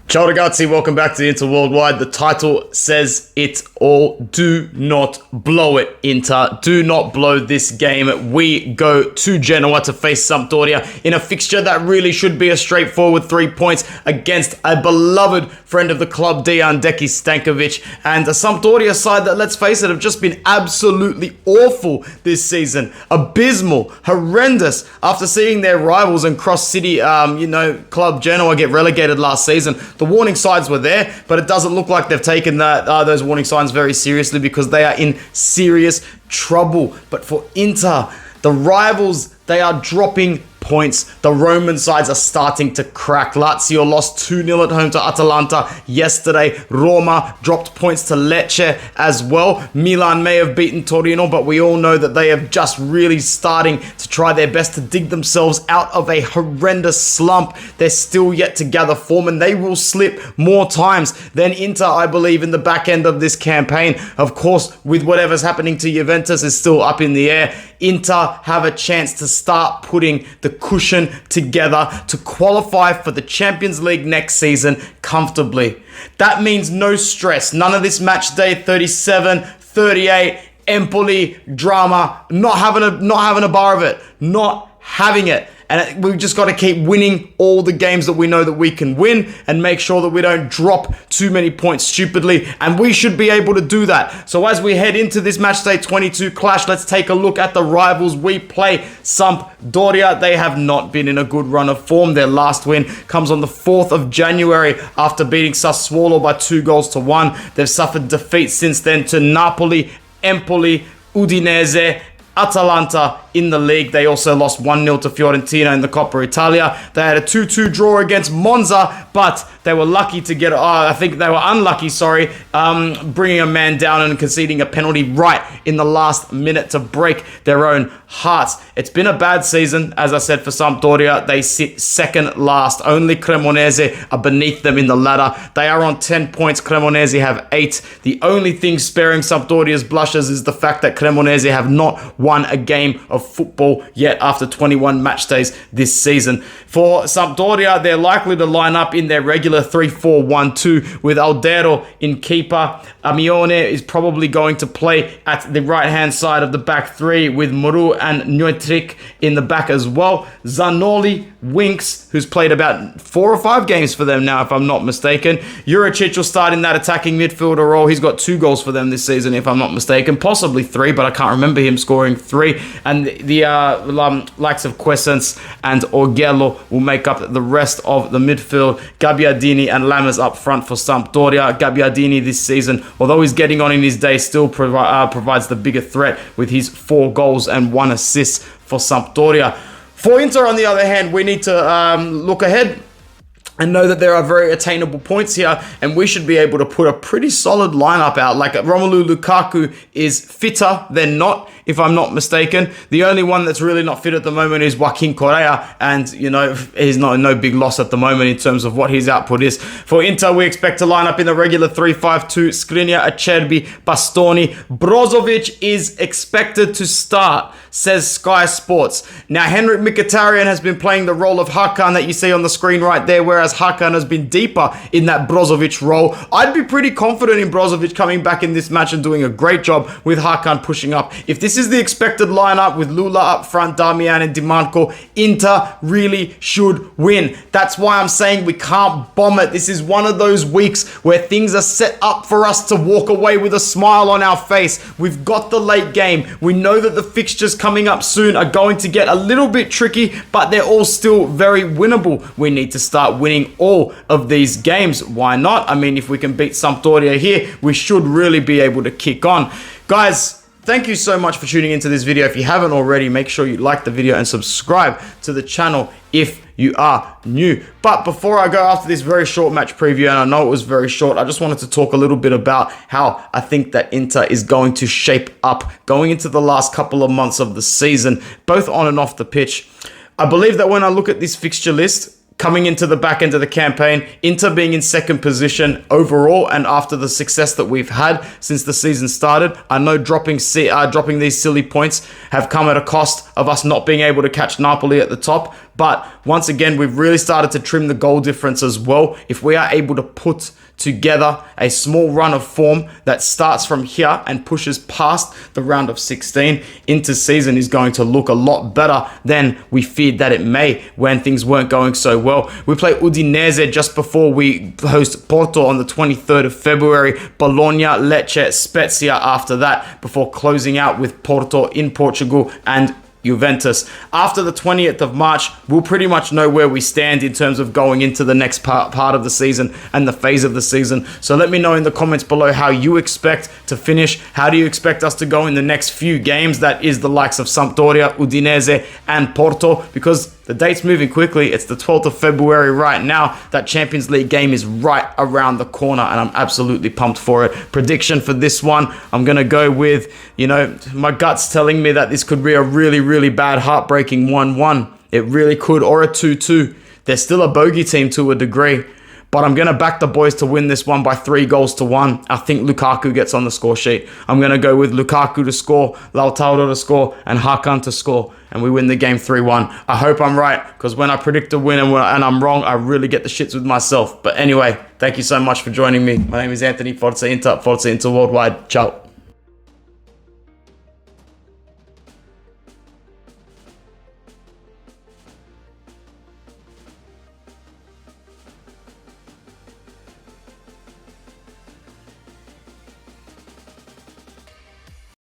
Ciao ragazzi, welcome back to Inter Worldwide. The title says it all. Do not blow it, Inter. Do not blow this game. We go to Genoa to face Sampdoria in a fixture that really should be a straightforward 3 points against a beloved friend of the club, Dejan Deki Stankovic, and a Sampdoria side that, let's face it, have just been absolutely awful this season. Abysmal, horrendous, after seeing their rivals and cross-city, club Genoa get relegated last season. The warning signs were there, but it doesn't look like they've taken those warning signs very seriously because they are in serious trouble. But for Inter, the rivals, they are dropping points. The Roman sides are starting to crack. Lazio lost 2-0 at home to Atalanta yesterday. Roma dropped points to Lecce as well. Milan may have beaten Torino, but we all know that they have just really starting to try their best to dig themselves out of a horrendous slump. They're still yet to gather form, and they will slip more times than Inter, I believe, in the back end of this campaign. Of course, with whatever's happening to Juventus is still up in the air. Inter have a chance to start putting the cushion together to qualify for the Champions League next season comfortably. That means no stress. None of this match day 37, 38, Empoli drama. Not having a bar of it. Not having it. And we've just got to keep winning all the games that we know that we can win and make sure that we don't drop too many points stupidly. And we should be able to do that. So as we head into this matchday 22 clash, let's take a look at the rivals we play. Sampdoria, they have not been in a good run of form. Their last win comes on the 4th of January after beating Sassuolo by 2-1. They've suffered defeats since then to Napoli, Empoli, Udinese, Atalanta in the league. They also lost 1-0 to Fiorentina in the Coppa Italia. They had a 2-2 draw against Monza, but they were lucky to get, bringing a man down and conceding a penalty right in the last minute to break their own hearts. It's been a bad season, as I said, for Sampdoria. They sit second last. Only Cremonese are beneath them in the ladder. They are on 10 points. Cremonese have 8. The only thing sparing Sampdoria's blushes is the fact that Cremonese have not won a game of football yet after 21 match days this season. For Sampdoria, they're likely to line up in their regular 3-4-1-2 with Aldero in keeper. Amione is probably going to play at the right-hand side of the back three with Muru and Neutric in the back as well. Zanoli, Winks, who's played about 4 or 5 games for them now, if I'm not mistaken. Juricic will start in that attacking midfielder role. He's got 2 goals for them this season, if I'm not mistaken. Possibly 3, but I can't remember him scoring 3. And the likes of Quesens and Orgello will make up the rest of the midfield. Gabbiadini and Lammers up front for Sampdoria. Gabbiadini this season, although he's getting on in his day, still provides the bigger threat with his 4 goals and 1 assist for Sampdoria. For Inter, on the other hand, we need to look ahead and know that there are very attainable points here, and we should be able to put a pretty solid lineup out. Like Romelu Lukaku is fitter than not, if I'm not mistaken. The only one that's really not fit at the moment is Joaquin Correa, and he's no big loss at the moment in terms of what his output is. For Inter, we expect to line up in the regular 3-5-2. Skriniar, Acerbi, Bastoni. Brozovic is expected to start, says Sky Sports. Now, Henrik Mkhitaryan has been playing the role of Hakan that you see on the screen right there, whereas Hakan has been deeper in that Brozovic role. I'd be pretty confident in Brozovic coming back in this match and doing a great job with Hakan pushing up. If this is the expected lineup with Lula up front, Damian and Dimarco, Inter really should win. That's why I'm saying we can't bomb it. This is one of those weeks where things are set up for us to walk away with a smile on our face. We've got the late game. We know that the fixtures coming up soon are going to get a little bit tricky, but they're all still very winnable. We need to start winning all of these games. Why not? I mean, if we can beat Sampdoria here, we should really be able to kick on. Guys, thank you so much for tuning into this video. If you haven't already, make sure you like the video and subscribe to the channel if you are new. But before I go after this very short match preview, and I know it was very short, I just wanted to talk a little bit about how I think that Inter is going to shape up going into the last couple of months of the season, both on and off the pitch. I believe that when I look at this fixture list, coming into the back end of the campaign, Inter being in second position overall, and after the success that we've had since the season started, I know dropping these silly points have come at a cost of us not being able to catch Napoli at the top, But once again, we've really started to trim the goal difference as well. If we are able to put together a small run of form that starts from here and pushes past the round of 16 into season, is going to look a lot better than we feared that it may when things weren't going so well. We play Udinese just before we host Porto on the 23rd of February, Bologna, Lecce, Spezia after that, before closing out with Porto in Portugal and Juventus. After the 20th of March, we'll pretty much know where we stand in terms of going into the next part of the season and the phase of the season. So let me know in the comments below how you expect to finish. How do you expect us to go in the next few games? That is the likes of Sampdoria, Udinese, and Porto, because the date's moving quickly. It's the 12th of February right now. That Champions League game is right around the corner, and I'm absolutely pumped for it. Prediction for this one, I'm going to go with, my gut's telling me that this could be a really, really bad, heartbreaking 1-1. It really could, or a 2-2. They're still a bogey team to a degree, but I'm going to back the boys to win this one by 3-1. I think Lukaku gets on the score sheet. I'm going to go with Lukaku to score, Lautaro to score, and Hakan to score, and we win the game 3-1. I hope I'm right, because when I predict a win and I'm wrong, I really get the shits with myself. But anyway, thank you so much for joining me. My name is Anthony. Forza Inter Worldwide. Ciao.